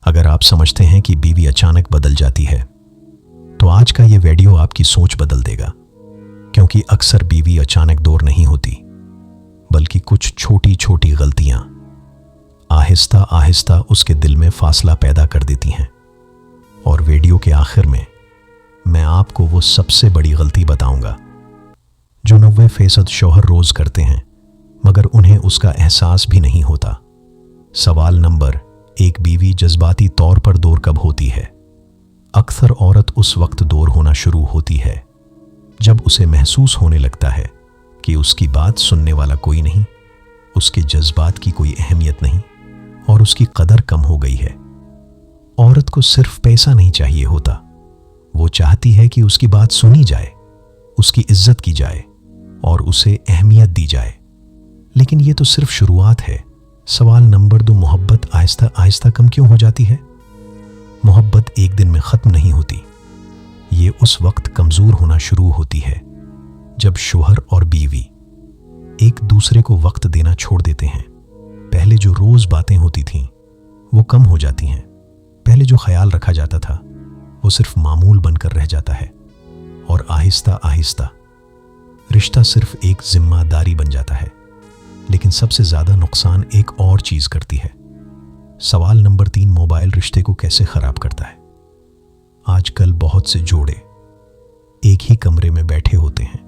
अगर आप समझते हैं कि बीवी अचानक बदल जाती है तो आज का ये वीडियो आपकी सोच बदल देगा, क्योंकि अक्सर बीवी अचानक दूर नहीं होती, बल्कि कुछ छोटी छोटी गलतियां आहिस्ता आहिस्ता उसके दिल में फासला पैदा कर देती हैं। और वीडियो के आखिर में मैं आपको वो सबसे बड़ी गलती बताऊंगा जो 90% शौहर रोज करते हैं, मगर उन्हें उसका एहसास भी नहीं होता। सवाल नंबर 1, बीवी जज्बाती तौर पर दूर कब होती है? अक्सर औरत उस वक्त दूर होना शुरू होती है जब उसे महसूस होने लगता है कि उसकी बात सुनने वाला कोई नहीं, उसके जज्बात की कोई अहमियत नहीं और उसकी कदर कम हो गई है। औरत को सिर्फ पैसा नहीं चाहिए होता, वो चाहती है कि उसकी बात सुनी जाए, उसकी इज्जत की जाए और उसे अहमियत दी जाए। लेकिन ये तो सिर्फ शुरुआत है। सवाल नंबर 2, मोहब्बत आहिस्ता आहिस्ता कम क्यों हो जाती है? मोहब्बत एक दिन में खत्म नहीं होती। ये उस वक्त कमजोर होना शुरू होती है जब शौहर और बीवी एक दूसरे को वक्त देना छोड़ देते हैं। पहले जो रोज बातें होती थीं वो कम हो जाती हैं। पहले जो ख्याल रखा जाता था वो सिर्फ मामूल बनकर रह जाता है और आहिस्ता आहिस्ता रिश्ता सिर्फ एक जिम्मेदारी बन जाता है। लेकिन सबसे ज्यादा नुकसान एक और चीज करती है। सवाल नंबर 3, मोबाइल रिश्ते को कैसे खराब करता है? आजकल बहुत से जोड़े एक ही कमरे में बैठे होते हैं,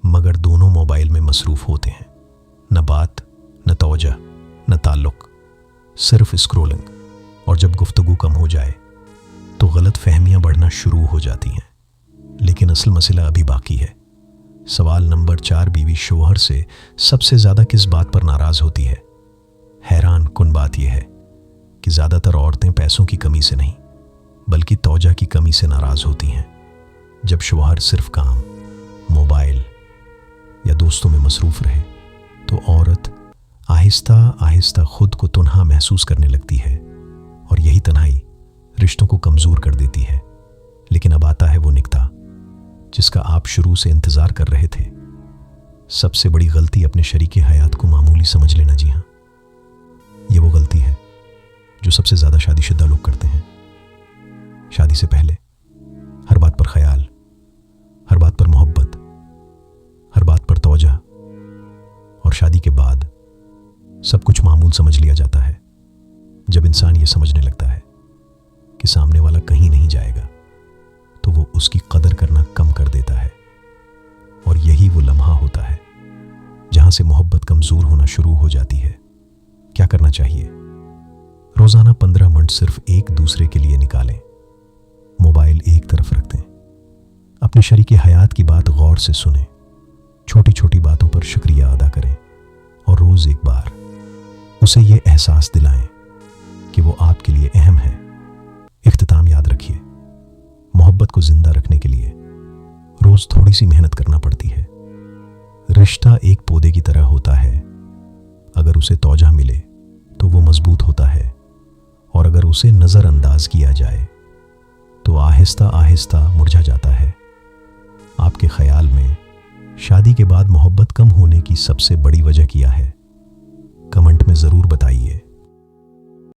मगर दोनों मोबाइल में मसरूफ होते हैं। न बात, न तवज्जो, न ताल्लुक, सिर्फ स्क्रोलिंग। और जब गुफ्तगू कम हो जाए तो गलत फहमियां बढ़ना शुरू हो जाती हैं। लेकिन असल मसला अभी बाकी है। सवाल नंबर 4, बीवी शौहर से सबसे ज्यादा किस बात पर नाराज होती है? हैरान कुन बात यह है कि ज्यादातर औरतें पैसों की कमी से नहीं, बल्कि तवज्जो की कमी से नाराज होती हैं। जब शौहर सिर्फ काम, मोबाइल या दोस्तों में मसरूफ रहे तो औरत आहिस्ता आहिस्ता खुद को तन्हा महसूस करने लगती है और यही तन्हाई रिश्तों को कमजोर कर देती है। लेकिन अब आता है वो निकता जिसका आप शुरू से इंतजार कर रहे थे। सबसे बड़ी गलती अपने शरीके हयात को मामूली समझ लेना। जी हाँ, ये वो गलती है जो सबसे ज्यादा शादीशुदा लोग करते हैं। शादी से पहले हर बात पर ख्याल, हर बात पर मोहब्बत, हर बात पर तवज्जो, और शादी के बाद सब कुछ मामूल समझ लिया जाता है। जब इंसान ये समझने लगता है कि सामने वाला कहीं नहीं जाएगा तो वो उसकी कदर करना कम कर देता है। और यही वो लम्हा होता है जहां से मोहब्बत कमजोर होना शुरू हो जाती है। क्या करना चाहिए? रोजाना 15 मिनट सिर्फ एक दूसरे के लिए निकालें। मोबाइल एक तरफ रख दें। अपने शरीके हयात की बात गौर से सुनें। छोटी छोटी बातों पर शुक्रिया अदा करें और रोज एक बार उसे ये एहसास दिलाएं कि वो आपके लिए अहम है। इख्तिताम याद रखिए, मोहब्बत को जिंदा रखने के लिए रोज थोड़ी सी मेहनत करना पड़ती है। रिश्ता एक पौधे की तरह होता है, अगर उसे तवज्जो मिले तो वो मजबूत होता है, और अगर उसे नजरअंदाज किया जाए तो आहिस्ता आहिस्ता मुरझा जाता है। आपके ख्याल में शादी के बाद मोहब्बत कम होने की सबसे बड़ी वजह क्या है? कमेंट में जरूर बताइए।